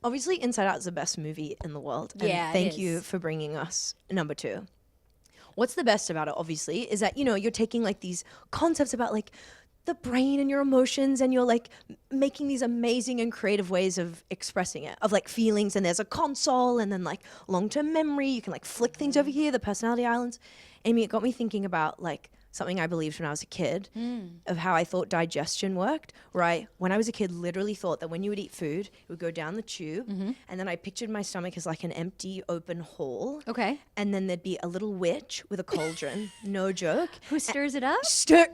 Obviously, Inside Out is the best movie in the world. And Yeah, it thank you is. for bringing us number 2. What's the best about it, obviously, is that, you're taking like these concepts about like the brain and your emotions, and you're like making these amazing and creative ways of expressing it, of like feelings. And there's a console, and then like long-term memory. You can like flick things over here, the personality islands. Amy, it got me thinking about like something I believed when I was a kid, of how I thought digestion worked, right? When I was a kid, literally thought that when you would eat food, it would go down the tube, and then I pictured my stomach as like an empty, open hole. Okay. And then there'd be a little witch with a cauldron, no joke. Who stirs it up?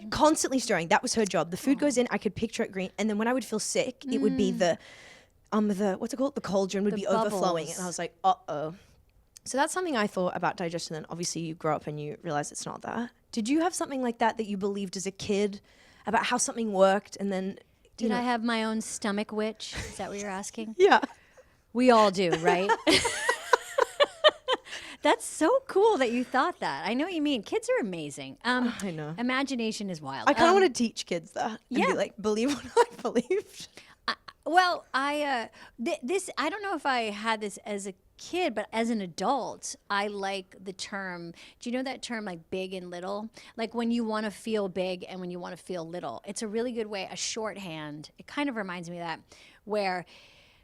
Constantly stirring. That was her job. The food goes in, I could picture it green, and then when I would feel sick, it would be the what's it called? The cauldron would be overflowing, bubbles. and I was like, uh-oh. So that's something I thought about digestion. Then obviously you grow up and you realize it's not that. Did you have something like that you believed as a kid about how something worked, and then Did I have my own stomach witch? Is that what you're asking? Yeah. We all do, right? That's so cool that you thought that. I know what you mean. Kids are amazing. I know. Imagination is wild. I kind of want to teach kids that and yeah. be like, believe what I believed. Well, I don't know if I had this as a kid, but as an adult, I like the term. Do you know that term, like big and little? Like when you want to feel big and when you want to feel little. It's a really good way, a shorthand. It kind of reminds me of that, where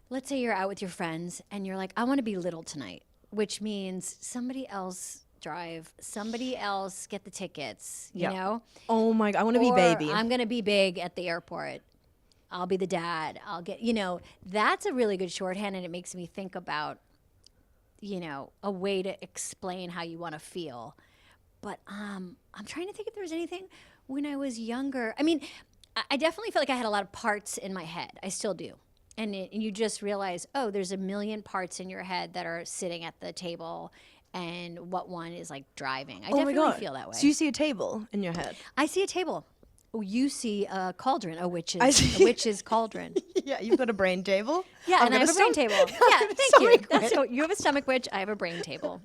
let's say you're out with your friends and you're like, I want to be little tonight, which means somebody else drive, somebody else get the tickets, you know? Oh my God, I want to be baby. I'm going to be big at the airport. I'll be the dad. I'll get, that's a really good shorthand, and it makes me think about, a way to explain how you want to feel. But I'm trying to think if there was anything when I was younger. I mean, I definitely feel like I had a lot of parts in my head. I still do. And you just realize, oh, there's a million parts in your head that are sitting at the table, and what one is like driving. I definitely feel that way. So you see a table in your head? I see a table. Oh, you see a cauldron, a witch's cauldron. Yeah, you've got a brain table. Yeah, and I have a brain table. Yeah, thank you. That's so you have a stomach witch. I have a brain table.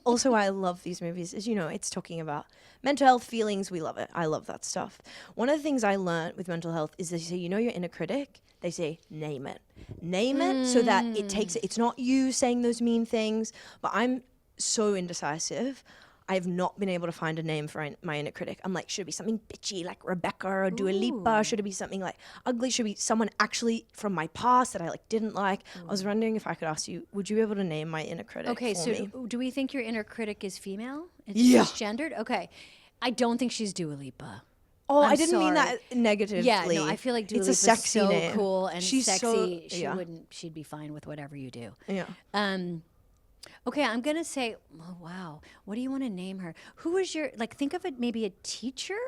Also, I love these movies. As you know, it's talking about mental health, feelings. We love it. I love that stuff. One of the things I learned with mental health is they say, your inner critic. They say, name it. Name it so that it takes it. It's not you saying those mean things, but I'm so indecisive. I've not been able to find a name for my inner critic. I'm like, should it be something bitchy like Rebecca or Dua Lipa? Should it be something like ugly? Should it be someone actually from my past that I didn't like? I was wondering if I could ask you, would you be able to name my inner critic for me? Do we think your inner critic is female? It's cisgendered? Okay. I don't think she's Dua Lipa. Oh, I didn't mean that negatively. Yeah, no, I feel like Dua Lipa's sexy so name. cool and She's sexy. so, She'd be fine with whatever you do. Yeah. Okay, I'm going to say, oh, wow. What do you want to name her? Who was think of it maybe a teacher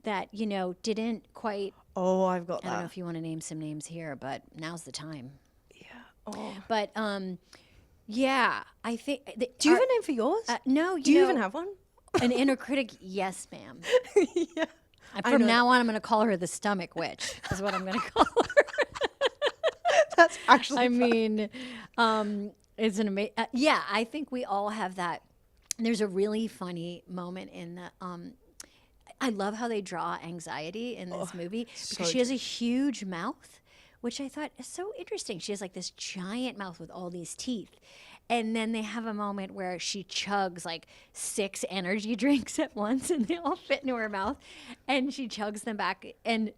that, didn't quite. Oh, I've got that. I don't know if you want to name some names here, but now's the time. Yeah. Oh. But, yeah, I think. Do you have a name for yours? No. Do you even have one? An inner critic, yes, ma'am. Yeah. From now on, I'm going to call her the stomach witch, is what I'm going to call her. That's actually it's an amazing. Yeah, I think we all have that. There's a really funny moment in the. I love how they draw anxiety in this movie because she has a huge mouth, which I thought is so interesting. She has like this giant mouth with all these teeth. And then they have a moment where she chugs like 6 energy drinks at once, and they all fit into her mouth, and she chugs them back. And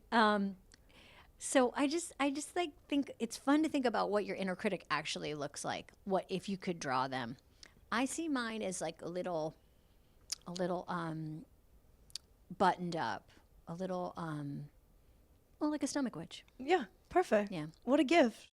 so I just think it's fun to think about what your inner critic actually looks like. What if you could draw them? I see mine as like a little buttoned up, a little like a stomach witch. Yeah, perfect. Yeah. What a gift.